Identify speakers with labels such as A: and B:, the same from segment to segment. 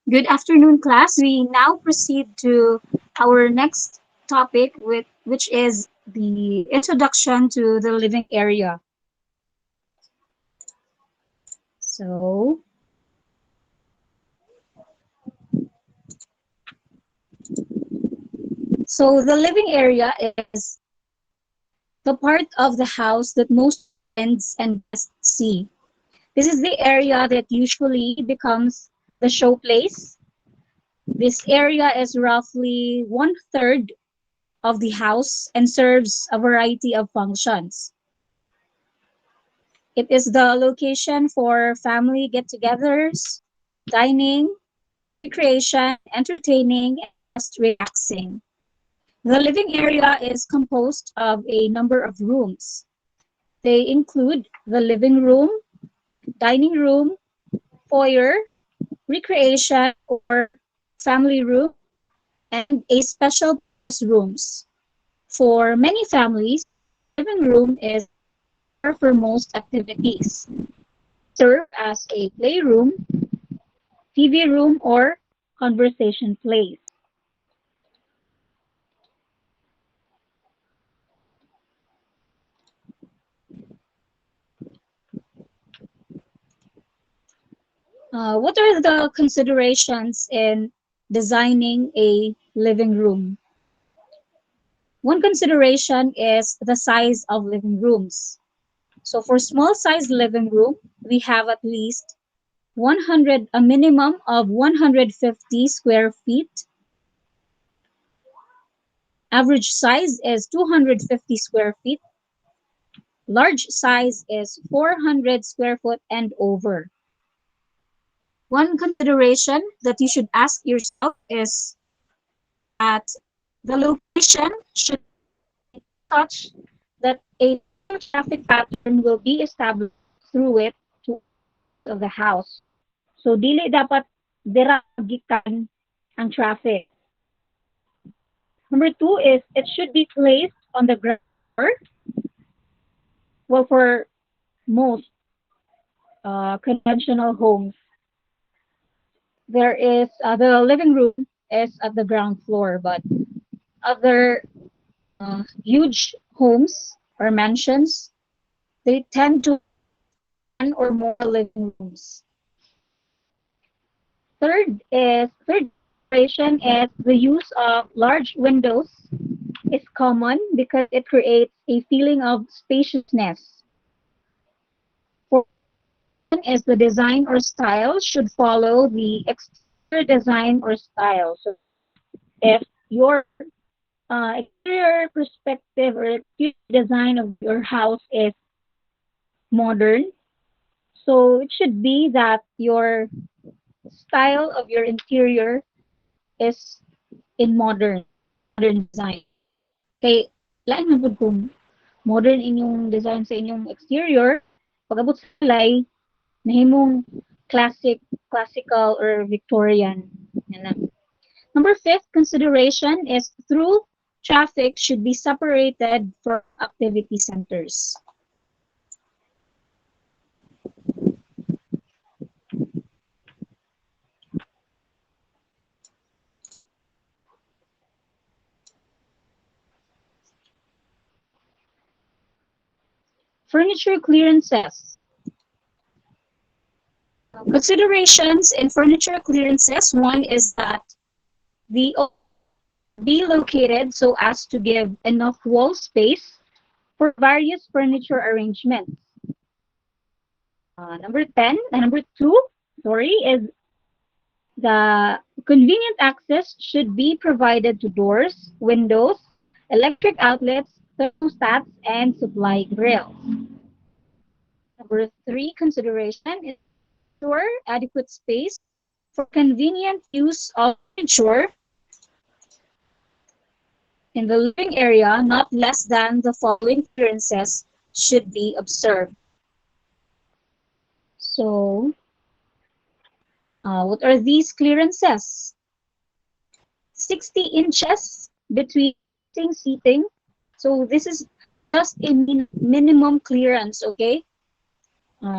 A: Good afternoon, class. We now proceed to our next topic, which is the introduction to the living area. So, so the living area is the part of the house that most friends and guests see. This is the area that usually becomes the showplace. This area is roughly one-third of the house and serves a variety of functions. It is the location for family get-togethers, dining, recreation, entertaining, and just relaxing. The living area is composed of a number of rooms. They include the living room, dining room, foyer, recreation or family room, and a special rooms. For many families, living room is for most activities. Serve as a playroom, TV room, or conversation place. What are the considerations in designing a living room? One consideration is the size of living rooms. So for small size living room, we have at least a minimum of 150 square feet. Average size is 250 square feet. Large size is 400 square foot and over. One consideration that you should ask yourself is that the location should be such that a traffic pattern will be established through it to of the house. So dili dapat dira gikan ang traffic. Number two is it should be placed on the ground floor. Well, for most conventional homes, there is the living room is at the ground floor, but other huge homes or mansions, they tend to one or more living rooms. Third consideration is the use of large windows is common because it creates a feeling of spaciousness. For one is the design or style should follow the exterior design or style. So if your exterior perspective or exterior design of your house is modern, so it should be that your style of your interior is in modern design. Kay lain man pud kung modern inyong design sa inyong exterior, pag-abot sa balay, nahimong classical or Victorian. Yan na. Number fifth consideration is through traffic should be separated from activity centers. Furniture clearances. Considerations in furniture clearances. One is that the be located so as to give enough wall space for various furniture arrangements. Number two, sorry, is the convenient access should be provided to doors, windows, electric outlets, thermostats, and supply grills. Number three consideration is ensure adequate space for convenient use of furniture in the living area. Not less than the following clearances should be observed. So, what are these clearances? 60 inches between seating. So this is just a minimum clearance, okay?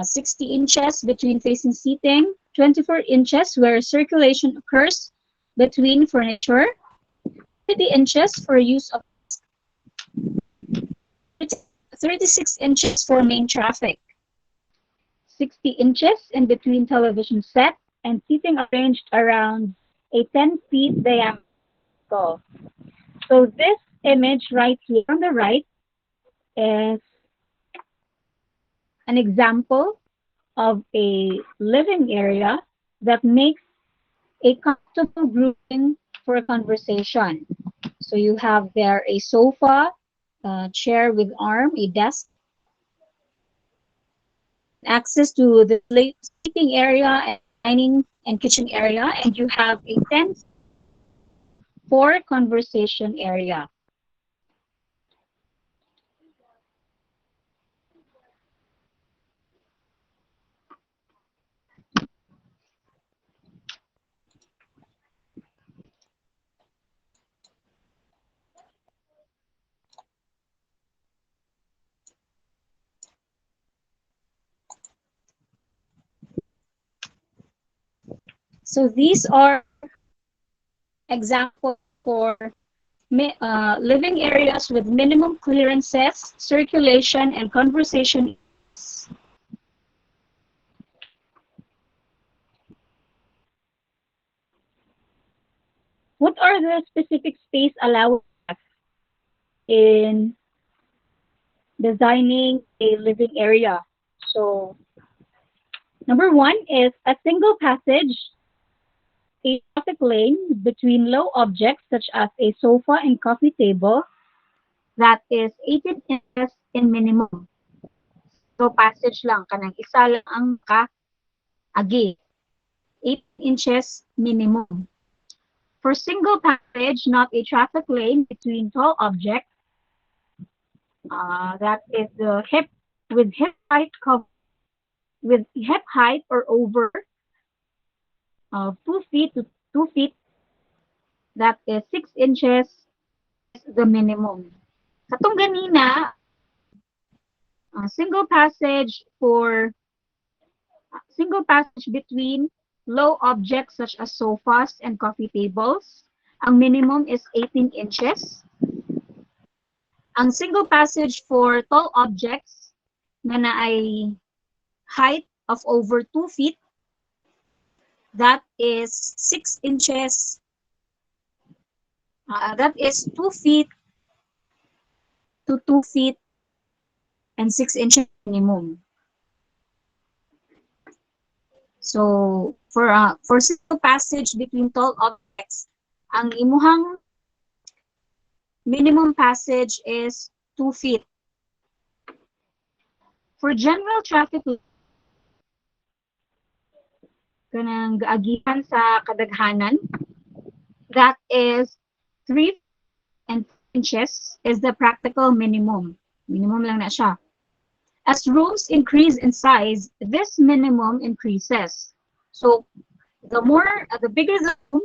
A: 60 inches between facing seating, 24 inches where circulation occurs between furniture, 30 inches for use of 36 inches for main traffic, 60 inches in between television set, and seating arranged around a 10 feet diameter. So this image right here on the right is an example of a living area that makes a comfortable grouping for a conversation. So you have there a sofa, a chair with arm, a desk, access to the sleeping area and dining and kitchen area, and you have a tent for conversation area. So these are examples for living areas with minimum clearances, circulation, and conversation. What are the specific space allowances in designing a living area? So number one is a single passage, a traffic lane between low objects such as a sofa and coffee table that is 18 inches in minimum. So passage lang, kanang isa lang ang agi, 8 inches minimum. For single passage, not a traffic lane between tall objects, that is the hip with hip height with hip height or over 2 feet to 2 feet, that is 6 inches is the minimum. Katong ganina, single passage between low objects such as sofas and coffee tables, ang minimum is 18 inches. Ang single passage for tall objects na ay height of over 2 feet, that is 6 inches. That is 2 feet to 2 feet and 6 inches minimum. So for single passage between tall objects, ang imuhang minimum passage is 2 feet. For general traffic, kanang gaagihan sa kadaghanan, that is 3 and 4 inches is the practical minimum. Minimum lang na siya. As rooms increase in size, this minimum increases. So the bigger the room,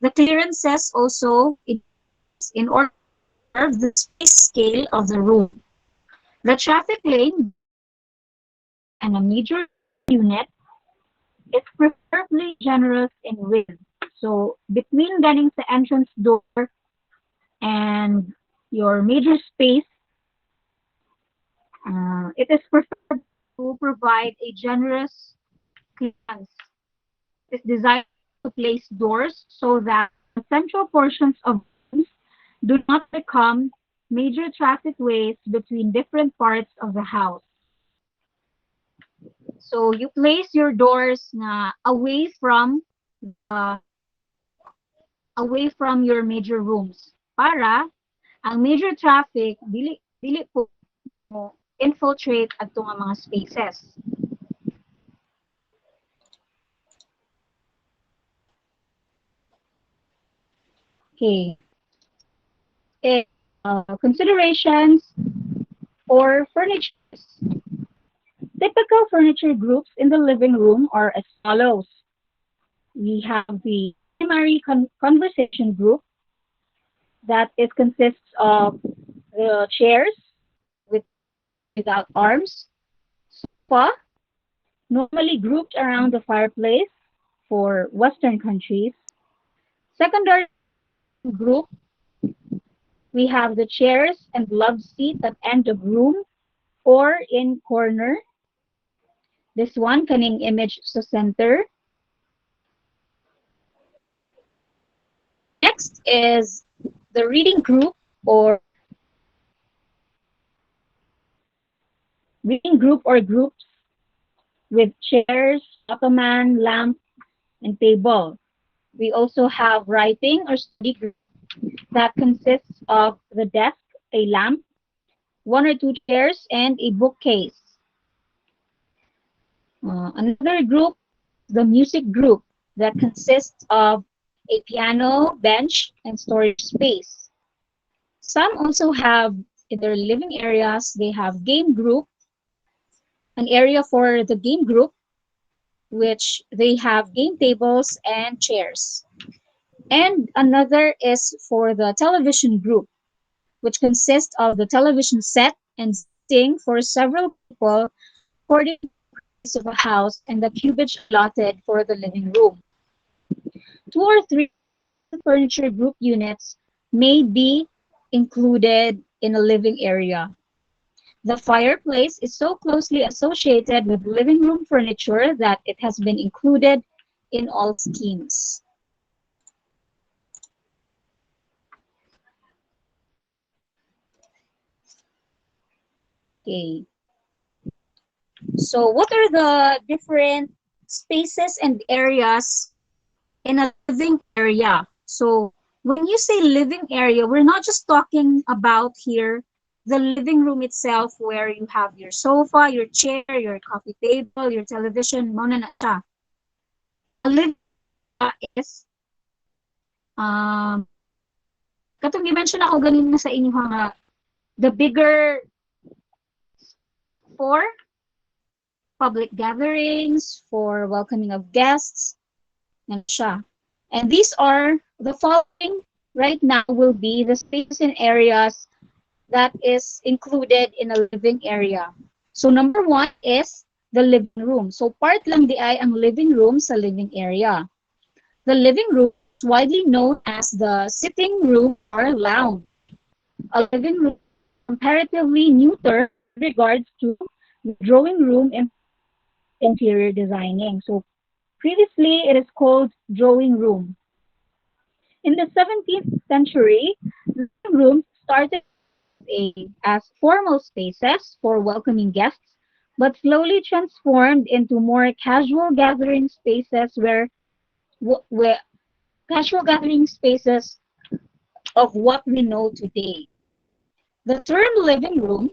A: the clearances also increase in order to serve the space scale of the room. The traffic lane and a major unit is preferably generous in width. So between ganing sa entrance door and your major space, it is preferred to provide a generous clearance. It's designed to place doors so that the central portions of rooms do not become major traffic ways between different parts of the house. So you place your doors na away from your major rooms para ang major traffic dili po mo infiltrate adto nga mga spaces. Okay. Considerations or furniture. Typical furniture groups in the living room are as follows. We have the primary conversation group that consists of the chairs without arms, sofa, normally grouped around the fireplace for Western countries. Secondary group, we have the chairs and love seat at end of room or in corner. This one kaning image sa center. Next is the reading group or groups with chairs, ottoman, lamp, and table. We also have writing or study group that consists of the desk, a lamp, one or two chairs, and a bookcase. Another group, the music group, that consists of a piano, bench, and storage space. Some also have in their living areas, they have game group, an area for the game group, which they have game tables and chairs. And another is for the television group, which consists of the television set and seating for several people according to the size of a house and the cubage allotted for the living room. Two or three furniture group units may be included in a living area. The fireplace is so closely associated with living room furniture that it has been included in all schemes. Okay. So what are the different spaces and areas in a living area? So when you say living area, we're not just talking about here the living room itself where you have your sofa, your chair, your coffee table, your television, mo na siya. A living area is katong i-mention ako ganin na sa inyo nga the bigger for public gatherings, for welcoming of guests, and siya. And these are the following right now will be the spaces and areas that is included in a living area. So number one is the living room. So part lang di ay ang living room sa living area. The living room is widely known as the sitting room or lounge. A living room is comparatively new term with regards to the drawing room and interior designing. So previously it is called drawing room. In the 17th century, living rooms started as formal spaces for welcoming guests, but slowly transformed into more casual gathering spaces where casual gathering spaces of what we know today. The term living room,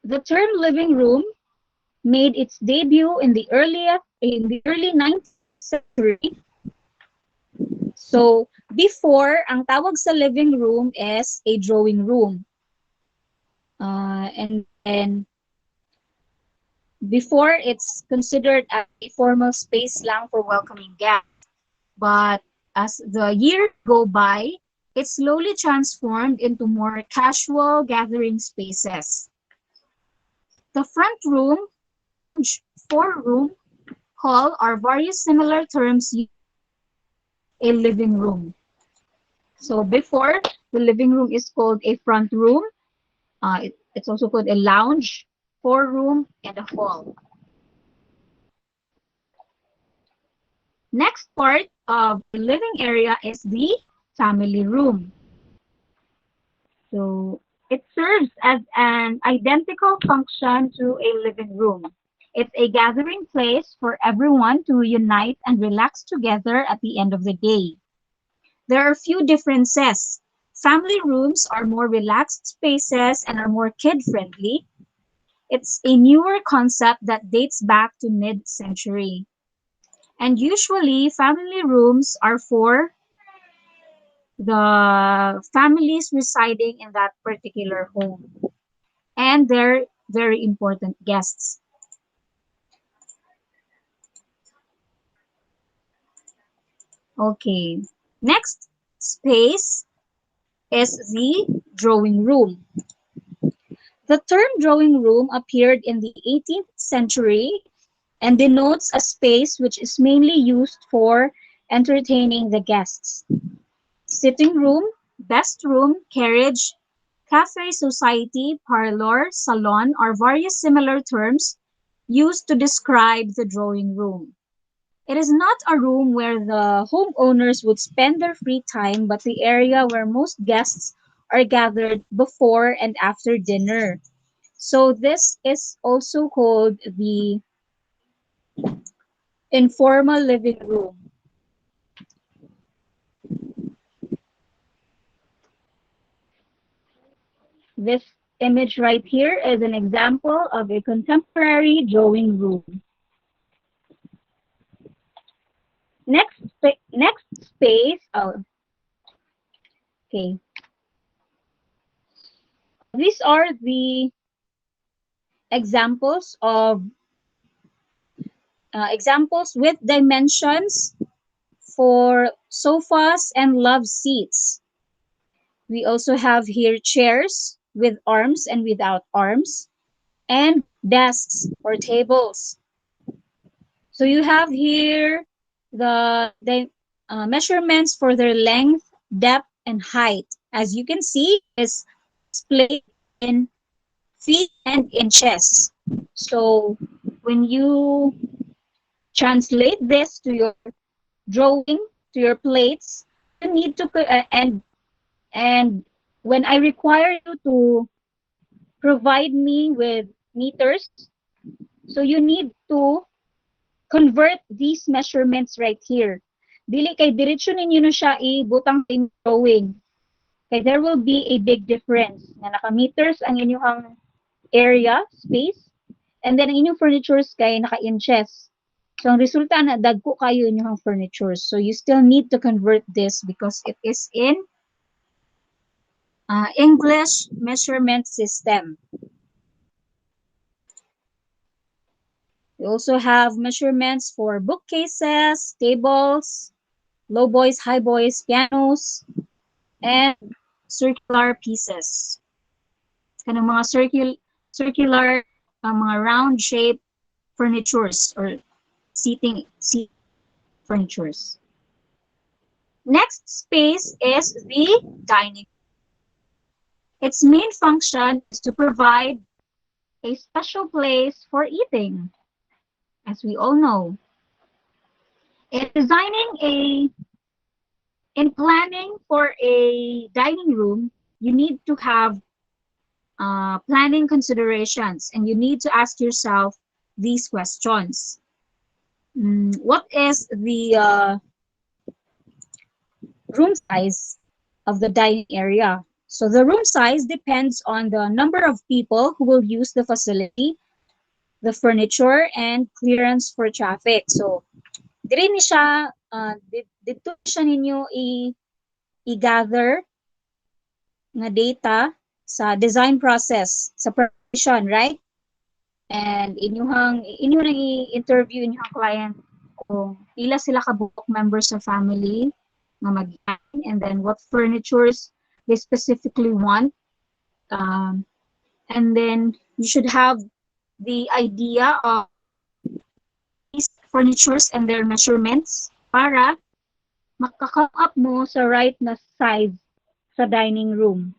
A: the term living room made its debut in the early 19th century. So before, ang tawag sa living room is a drawing room. And then before, it's considered a formal space lang for welcoming guests. But as the years go by, it slowly transformed into more casual gathering spaces. The front room, four-room, hall are various similar terms used in a living room. So before, the living room is called a front room. It's also called a lounge, four-room, and a hall. Next part of the living area is the family room. So it serves as an identical function to a living room. It's a gathering place for everyone to unite and relax together at the end of the day. There are a few differences. Family rooms are more relaxed spaces and are more kid-friendly. It's a newer concept that dates back to mid-century. And usually, family rooms are for the families residing in that particular home and their very important guests. Okay, next space is the drawing room.
B: The term drawing room appeared in the 18th century and denotes a space which is mainly used for entertaining the guests. Sitting room, best room, carriage, cafe, society, parlor, salon are various similar terms used to describe the drawing room. It is not a room where the homeowners would spend their free time, but the area where most guests are gathered before and after dinner. So this is also called the informal living room.
A: This image right here is an example of a contemporary drawing room. Next space. Oh, okay. These are the examples with dimensions for sofas and love seats. We also have here chairs with arms and without arms, and desks or tables. So you have here the measurements for their length, depth, and height. As you can see, is displayed in feet and inches. So when you translate this to your drawing, to your plates, you need to and when I require you to provide me with meters, so you need to convert these measurements right here. Dili kay diretso ninyo na siya ibutang sa inyong drawing. Kay there will be a big difference na naka-meters ang inyong area, space, and then ang inyong furnitures kay naka-inches. So ang resulta na dagko kayo inyong furnitures. So you still need to convert this because it is in English measurement system. We also have measurements for bookcases, tables, low boys, high boys, pianos, and circular pieces. It's kind of mga circular, mga round shape furnitures or seat furnitures. Next space is the dining. Its main function is to provide a special place for eating, as we all know. In planning for a dining room, you need to have planning considerations, and you need to ask yourself these questions. What is the room size of the dining area? So the room size depends on the number of people who will use the facility, the furniture, and clearance for traffic. So diri ni siya dito siya ninyo i-gather nga data sa design process, sa preparation, right? And inyo nang i-interview inyong client kung pila sila kabuok members of family nga mag-dine, and then what furnitures they specifically want. And then you should have the idea of these furnitures and their measurements para makaka-come up mo sa right na size sa dining room.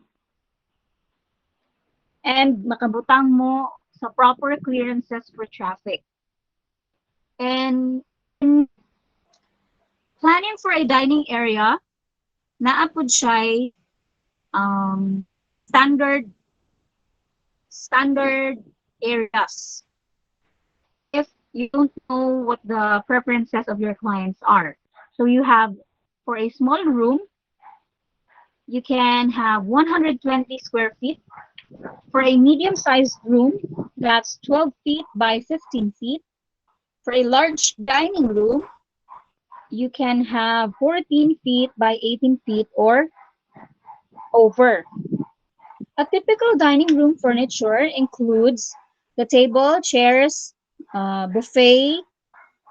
A: And makabutang mo sa proper clearances for traffic. And in planning for a dining area, naapod siya standard areas if you don't know what the preferences of your clients are. So you have, for a small room, you can have 120 square feet. For a medium-sized room, that's 12 feet by 15 feet. For a large dining room, you can have 14 feet by 18 feet or over. A typical dining room furniture includes the table, chairs, buffet,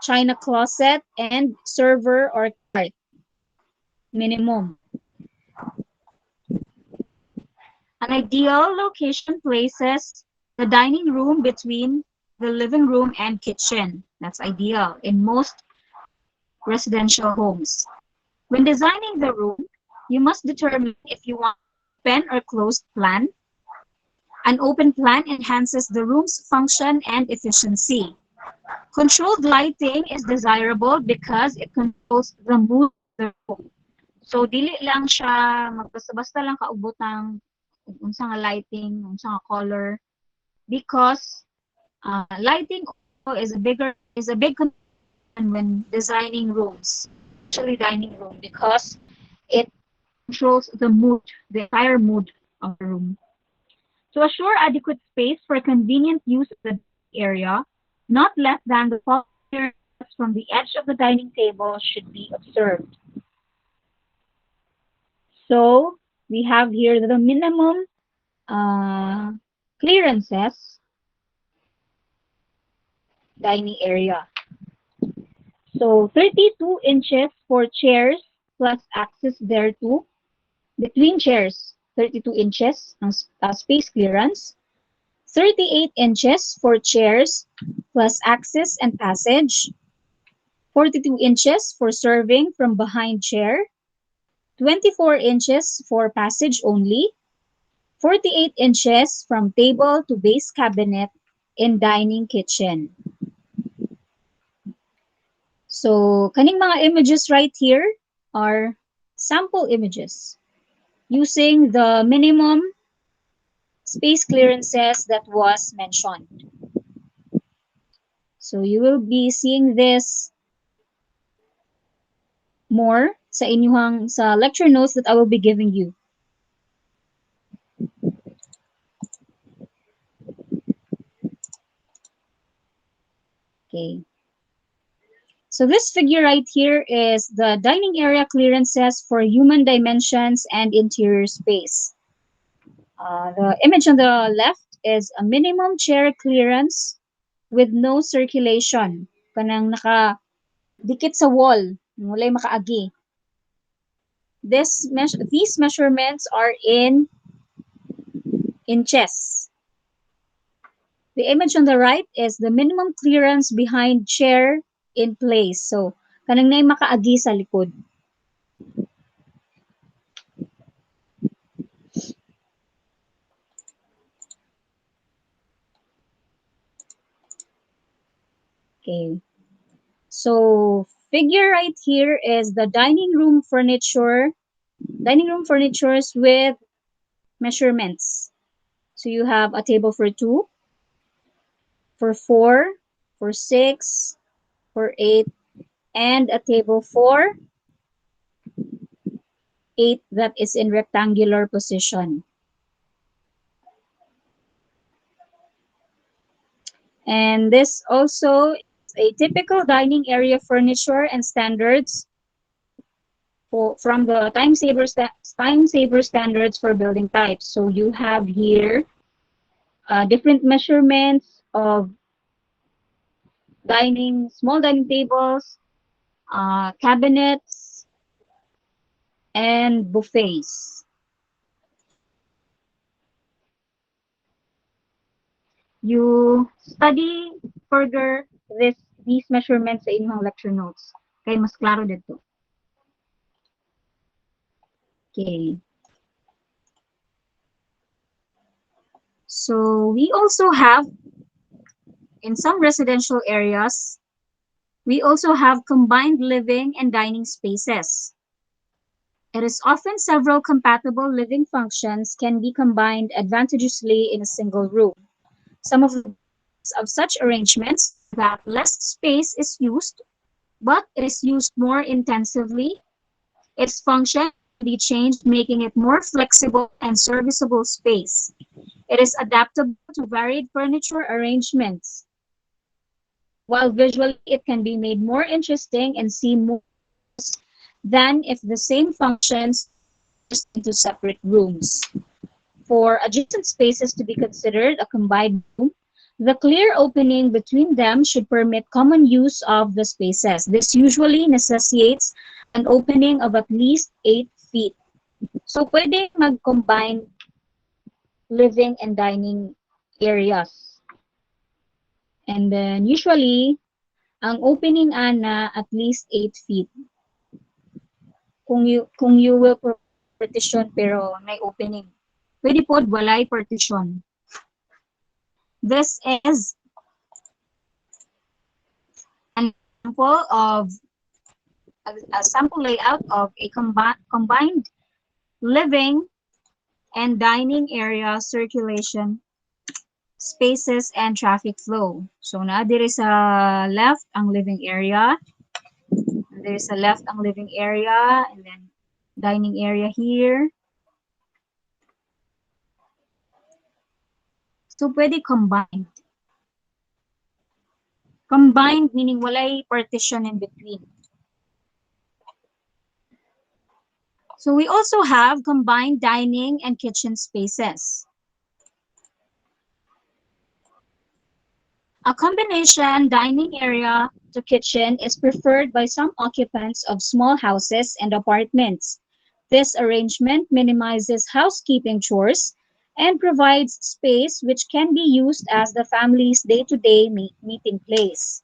A: china closet, and server or cart minimum.
B: An ideal location places the dining room between the living room and kitchen. That's ideal in most residential homes. When designing the room, you must determine if you want open or closed plan. An open plan enhances the room's function and efficiency. Controlled lighting is desirable because it controls the mood of the room. So dili lang siya magbasta-basta lang kaubot ng unsa nga lighting, unsa nga color, because lighting also is a big concern when designing rooms, especially dining room, because it controls the mood, the entire mood of the room. To assure adequate space for convenient use of the area, not less than the following areas from the edge of the dining table should be observed. So we have here the minimum uh, clearances dining area. So 32 inches for chairs plus access thereto. Between chairs, 32 inches ang space clearance. 38 inches for chairs plus access and passage. 42 inches for serving from behind chair. 24 inches for passage only. 48 inches from table to base cabinet in dining kitchen. So, kaning mga images right here are sample images using the minimum space clearances that was mentioned. So, you will be seeing this more sa lecture notes that I will be giving you. Okay. So this figure right here is the dining area clearances for human dimensions and interior space. The image on the left is a minimum chair clearance with no circulation. Kanang nakadikit sa wall, walay makaagi. These measurements are in inches. The image on the right is the minimum clearance behind chair in place. So, kanang nay makaagi sa likod. Okay. So, figure right here is the dining room furnitures with measurements. So, you have a table for 2, for 4, for 6, for 8, and a table for 8 that is in rectangular position. And this also is a typical dining area furniture and standards from the time saver standards for building types. So you have here different measurements of small dining tables, cabinets, and buffets. You study further these measurements sa inyong lecture notes. Kaya mas klaro dito. Okay. So we also have, in some residential areas, we also have combined living and dining spaces. It is often several compatible living functions can be combined advantageously in a single room. Some of the benefits of such arrangements are that less space is used, but it is used more intensively. Its function can be changed, making it more flexible and serviceable space. It is adaptable to varied furniture arrangements. While visually it can be made more interesting and seem more than if the same functions are into separate rooms. For adjacent spaces to be considered a combined room, the clear opening between them should permit common use of the spaces. This usually necessitates an opening of at least 8 feet. So, pwede mag-combine
A: living and dining areas.
B: And then usually, ang opening ana at least 8 feet. Kung you will provide partition pero may opening. Pwede pod walay partition. This is an example of a sample layout of a combined living and dining area circulation spaces and traffic flow. So na diri sa left ang living area, there is a left ang living area, and then dining area here. So pwede combined. Combined meaning walay partition in between. So we also have combined dining and kitchen spaces. A combination dining area to kitchen is preferred by some occupants of small houses and apartments. This arrangement minimizes housekeeping chores and provides space which can be used as the family's day-to-day meeting place.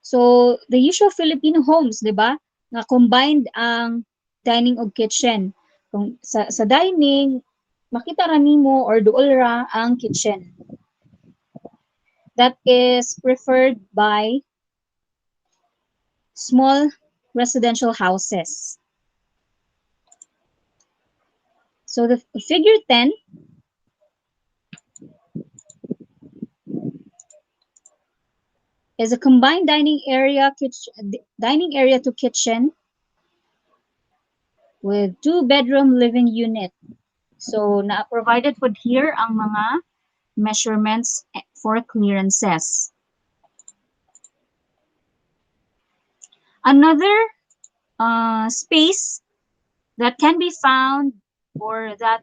B: So, the usual Filipino homes, di ba? Nga combined ang dining o kitchen. Kung sa dining, makita ra nimo or duol ra ang kitchen. That is preferred by small residential houses. So the figure 10 is a combined dining area to kitchen with 2-bedroom living unit. So na provided po here ang mga measurements for clearances. Another space that can be found or that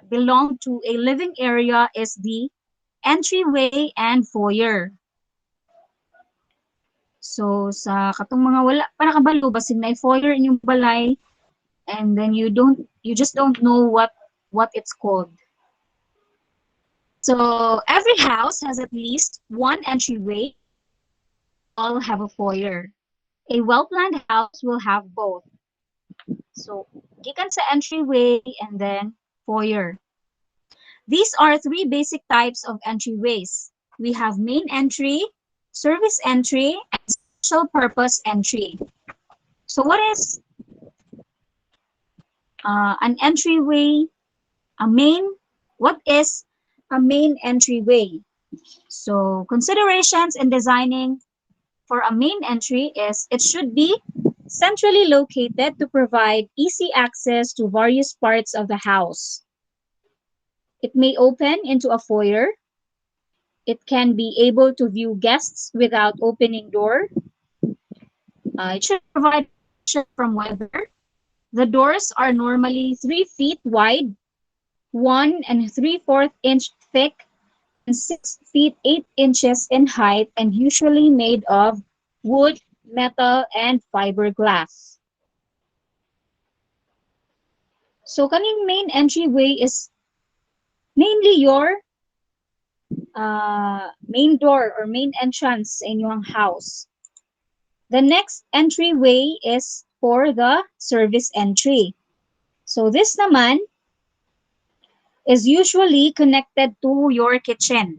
B: belong to a living area is the entryway and foyer. So sa katong mga wala para kabalo basig na foyer inyong balay and then you just don't know what it's called. So every house has at least one entryway. All have a foyer. A well-planned house will have both. So gikan sa entryway and then foyer. These are three basic types of entryways. We have main entry, service entry, and special purpose entry. So what is an entryway? What is a main entryway? So considerations in designing for a main entry is it should be centrally located to provide easy access to various parts of the house. It may open into a foyer. It can be able to view guests without opening door. It should provide protection from weather. The doors are normally 3 feet wide, 1 3/4 inch thick, and 6 feet 8 inches in height, and usually made of wood, metal, and fiberglass. So kaning main entryway is mainly your main door or main entrance in your house. The next entryway is for the service entry. So this naman is usually connected to your kitchen.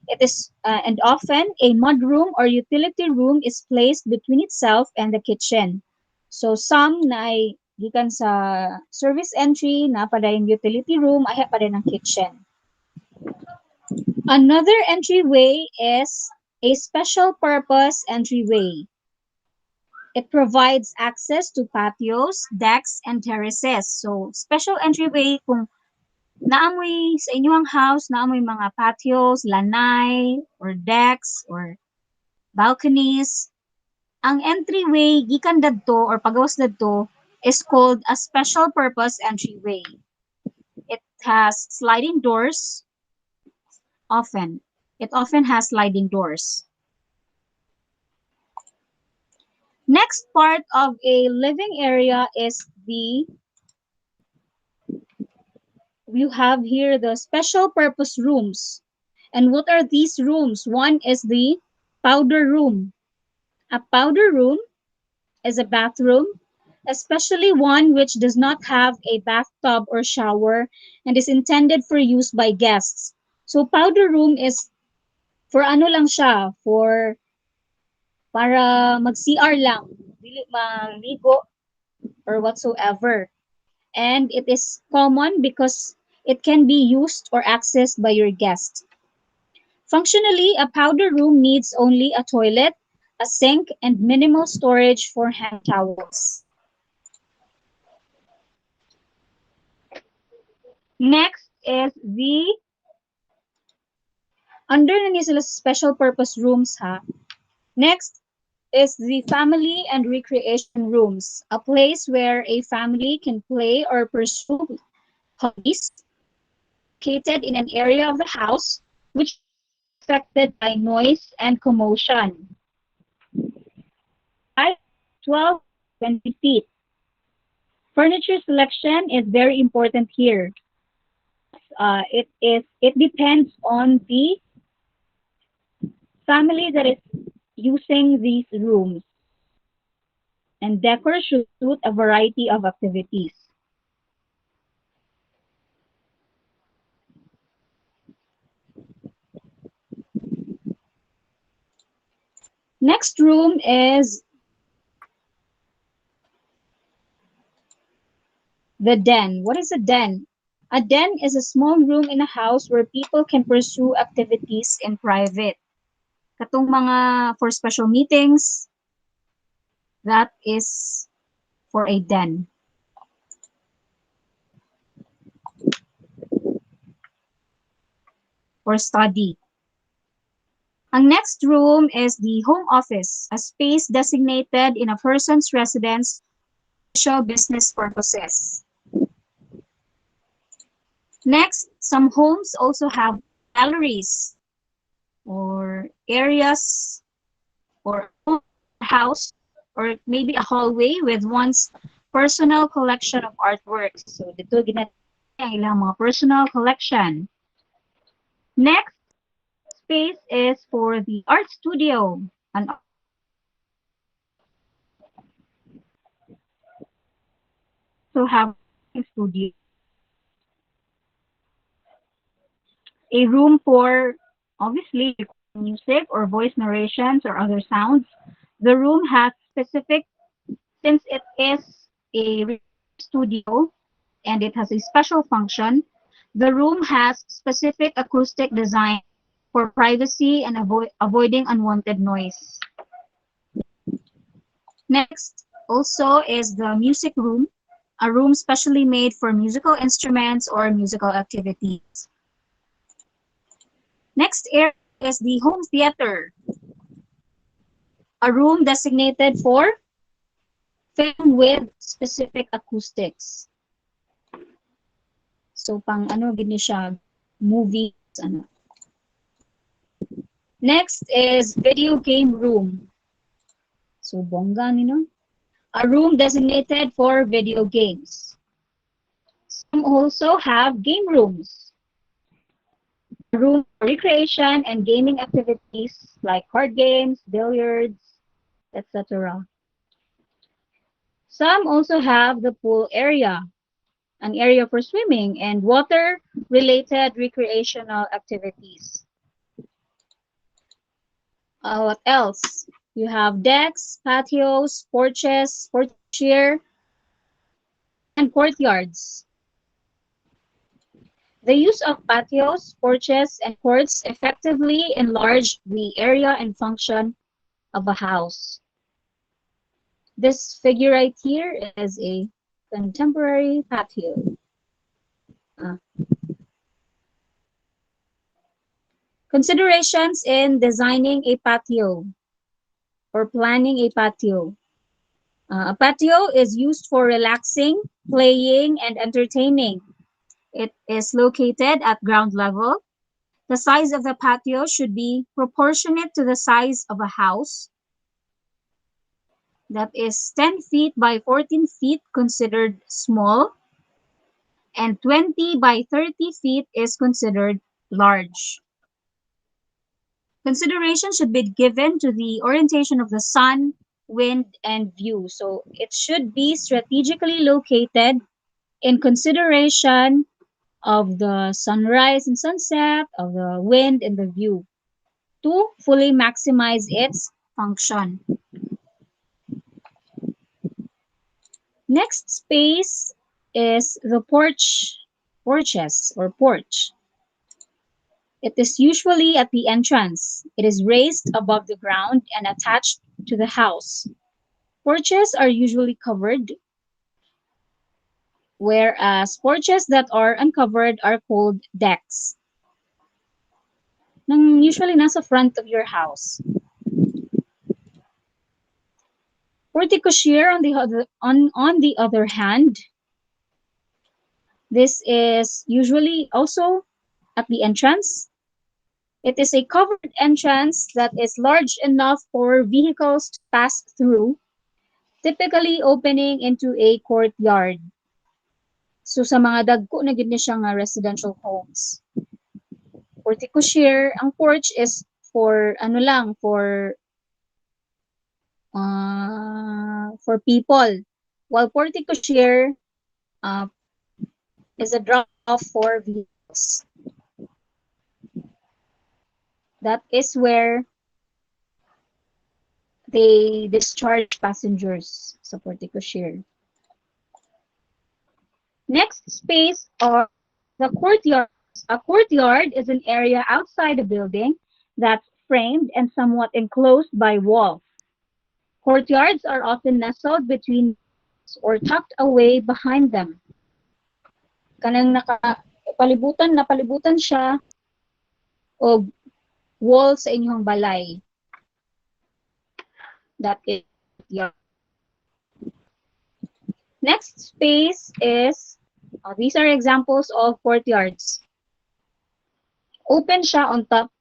B: It is and often a mudroom or utility room is placed between itself and the kitchen. So some na ay gikan sa service entry na pa yung utility room ay pa rin ang kitchen. Another entryway is a special purpose entryway. It provides access to patios, decks, and terraces. So special entryway kung naamoy sa inyong house, naamoy mga patios, lanay, or decks, or balconies. Ang entryway, gikan dadto, or pagawas dadto, is called a special purpose entryway. It has sliding doors, It often has sliding doors. Next part of a living area is the you have here the special purpose rooms. And what are these rooms? One is the powder room. A powder room is a bathroom, especially one which does not have a bathtub or shower and is intended for use by guests. So powder room is for ano lang siya, for para mag-CR lang, dili maligo or whatsoever. And it is common because it can be used or accessed by your guest. Functionally, a powder room needs only a toilet, a sink, and minimal storage for hand towels.
A: Next is the
B: Under na niya sila sa special purpose rooms ha. Next is the family and recreation rooms, a place where a family can play or pursue hobbies, located in an area of the house
A: which is not affected by noise and commotion. Height 12 to 20 feet. Furniture selection is very important here. It depends on the family that is using these rooms, and decor should suit a variety of activities.
B: Next room is the den. What is a den? A den is a small room in a house where people can pursue activities in private. Katong mga for special meetings, that is for a den. For study. Ang next room is the home office, a space designated in a person's residence for official business purposes. Next, some homes also have galleries or areas or house or maybe a hallway with one's personal collection of artworks. So dito ginatawag ang ilang mga personal collection.
A: Next space is for the art studio. An art also have a studio, a room for obviously music or voice narrations or other sounds. The room has specific, since it is a studio and it has a special function, the room has specific acoustic design for privacy and avoiding unwanted noise.
B: Next also is the music room, a room specially made for musical instruments or musical activities. Next area is the home theater, a room designated for film with specific acoustics. So pang ano gini siya, movies ano. Next is video game room. So bongga ni no? A room designated for video games.
A: Some also have game rooms, a room for recreation and gaming activities like card games, billiards, etc. Some also have the pool area, an area for swimming and water-related recreational activities.
B: What else? You have decks, patios, porches, portiere, and courtyards. The use of patios, porches, and courts effectively enlarge the area and function of a house. This figure right here is a contemporary patio. Uh, Considerations in designing a patio or planning a patio. A patio is used for relaxing, playing, and entertaining. It is located at ground level. The size of the patio should be proportionate to the size of a house. That is 10 feet by 14 feet considered small. and 20 by 30 feet is considered large. Consideration should be given to the orientation of the sun, wind, and view. So it should be strategically located in consideration of the sunrise and sunset, of the wind and the view to fully maximize its function. Next space is the porches or porch. It is usually at the entrance. It is raised above the ground and attached to the house. Porches are usually covered, whereas porches that are uncovered are called decks. Usually nasa front of your house. Porte-cochere on the other hand, this is usually also at the entrance. It is a covered entrance that is large enough for vehicles to pass through, typically opening into a courtyard. So sa mga dagko na gid ni siya nga residential homes. Porte-cochere, ang porch is for ano lang, for people. While porte-cochere is a drop-off for vehicles. That is where they discharge passengers sa porte-cochere.
A: Next space are the courtyards. A courtyard is an area outside a building that's framed and somewhat enclosed by walls. Courtyards are often nestled between or tucked away behind them.
B: Kanang napalibutan siya og wall sa inyong balay.
A: That is courtyard.
B: Next space is, these are examples of courtyards. Open siya on top,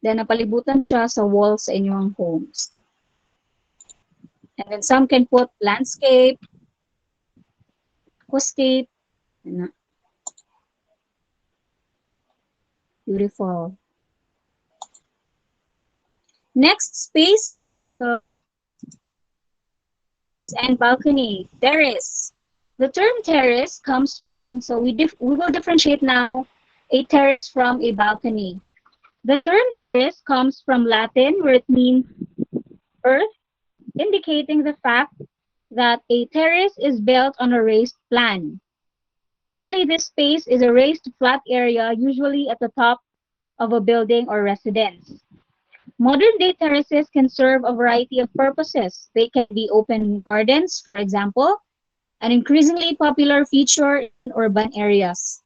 B: then napalibutan siya sa wall sa inyong homes. And then some can put landscape, aquascape. Beautiful. Next space, and balcony, terrace. The term terrace comes, so we will differentiate now a terrace from a balcony.
A: The term terrace comes from Latin where it means earth, indicating the fact that a terrace is built on a raised plan. This space is a raised flat area, usually at the top of a building or residence. Modern-day terraces can serve a variety of purposes. They can be open gardens, for example, an increasingly popular feature in urban areas.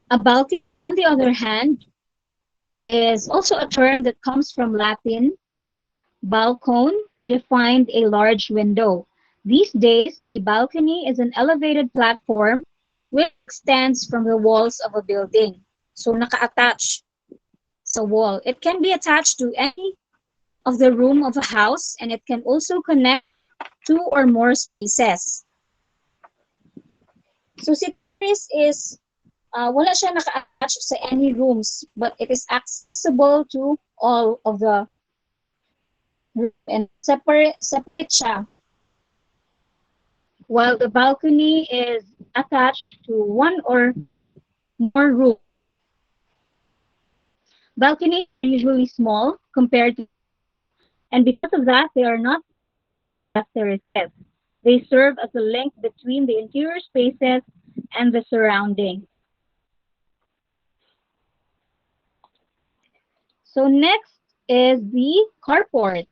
A: A balcony, on the other hand, is also a term that comes from Latin balcone, defined a large window. These days, a balcony is an elevated platform which extends from the walls of a building. So naka-attach sa wall. It can be attached to any of the room of a house, and it can also connect two or more spaces. So si terrace is wala siya naka-attach sa any rooms, but it is accessible to all of the rooms and separate siya. While the balcony is attached to one or more rooms. Balconies are usually small compared to, and because of that, they are not as terraces. They serve as a link between the interior spaces and the surroundings. So next is the carport.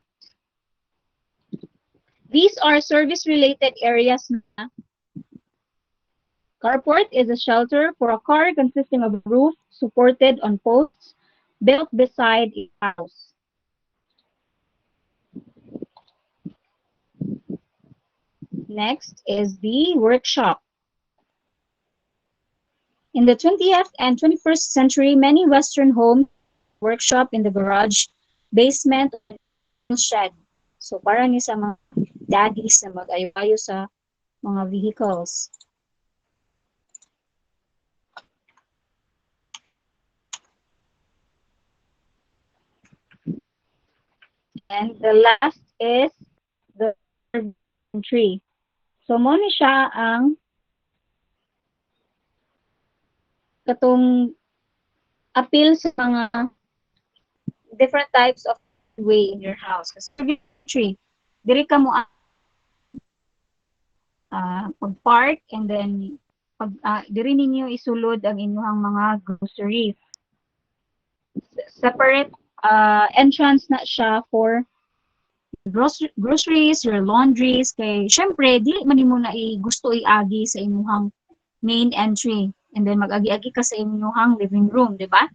A: These are service-related areas. Carport is a shelter for a car consisting of a roof supported on posts built beside a house. Next is the workshop.
B: In the 20th and 21st century, many Western homes have a workshop in the garage, basement, or shed. So parang ni sa mga daddies na mag-ayo sa mga vehicles.
A: And the last is the entry. So, mo ni siya ang katong appeal sa mga
B: Different types of way in your house. Kasi entry, diri ka mo pag-park and then diri ninyo isulod ang inyong mga groceries.
A: separate entrance na siya for
B: Groceries, your laundries, kay syempre, di man mo na gusto i-agi sa inyong main entry. And then mag-agi-agi ka sa inyong living room, di ba?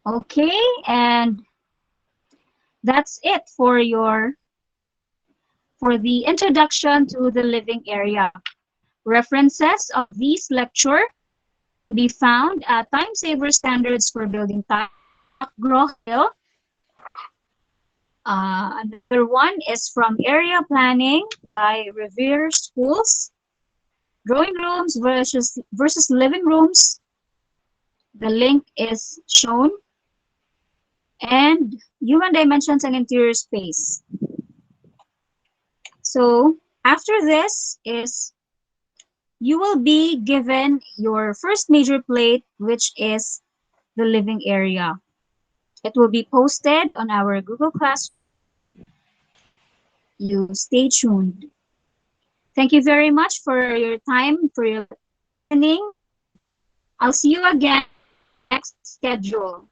B: Okay, and that's it for the introduction to the living area. References of this lecture be found at Time Saver Standards for Building Type, McGraw-Hill. Another one is from Area Planning by Revere Schools. Drawing rooms versus living rooms. The link is shown. And human dimensions and interior space. So after this is you will be given your first major plate, which is the living area. It will be posted on our Google Classroom. You stay tuned. Thank you very much for your time, for your listening. I'll see you again next schedule.